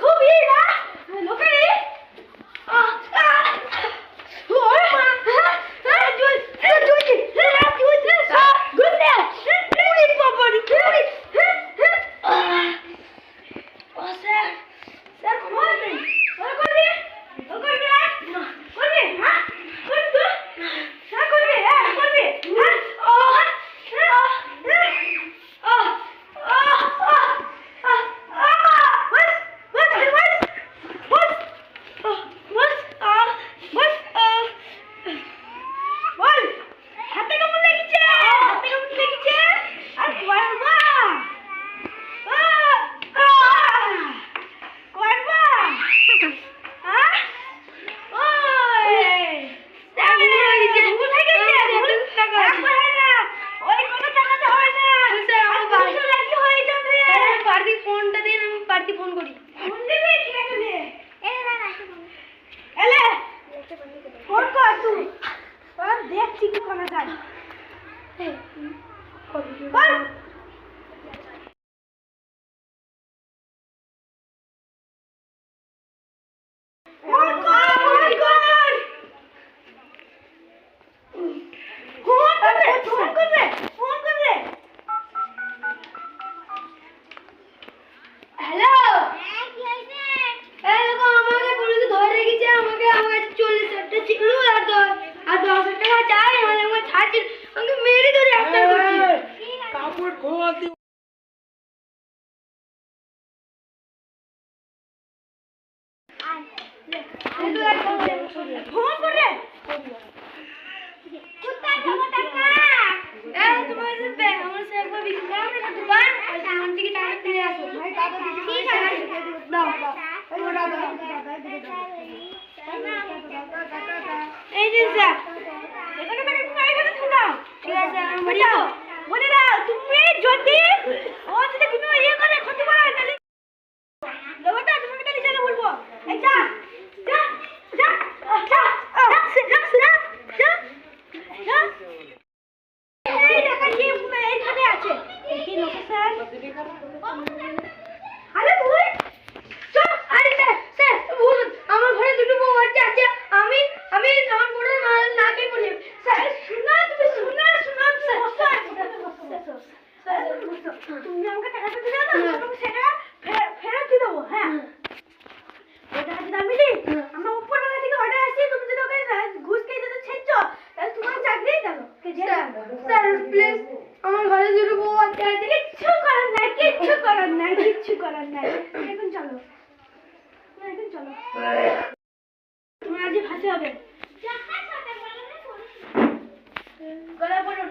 খুবই না লোকে ফোন করি ফোন কর তুই দেখছি কি করা যায় ফোন করে কোথায় যাবো টাকা তোমার আমার সে একবার বিক্রি করো না দোকান ওই সামান থেকে টাকা ফিরে আসো ভাই দাদা দিদি ঠিক আছে দাও দাও ওই ওটা দাও এই যে স্যার এখানে টাকা তুমি এখানে তুলে দাও ঠিক আছে আমি বলে দাও তুমি যদি ও যদি কোনো ইয়ে করে ক্ষতি করে তাহলে লোকটা তোমাকে তাহলে চলে বলবো এই যা তুমি আমাকে টাকাটা দিয়ে দাও তোমাকে সেটা ফেরত দিয়ে দেবো হ্যাঁ ওই টাকা যদি আমি দিই আমরা উপরবেলা থেকে অর্ডার আসছি তুমি যদি ওকে ঘুষ খেয়ে যেতে ছেড়ছো তাহলে তোমার চাকরি গেল স্যার প্লিজ আমার ঘরে দুটো বউ আছে কিচ্ছু করার নাই এখন চলো তোমার আজকে ফাঁসি হবে গলায় পড়ুন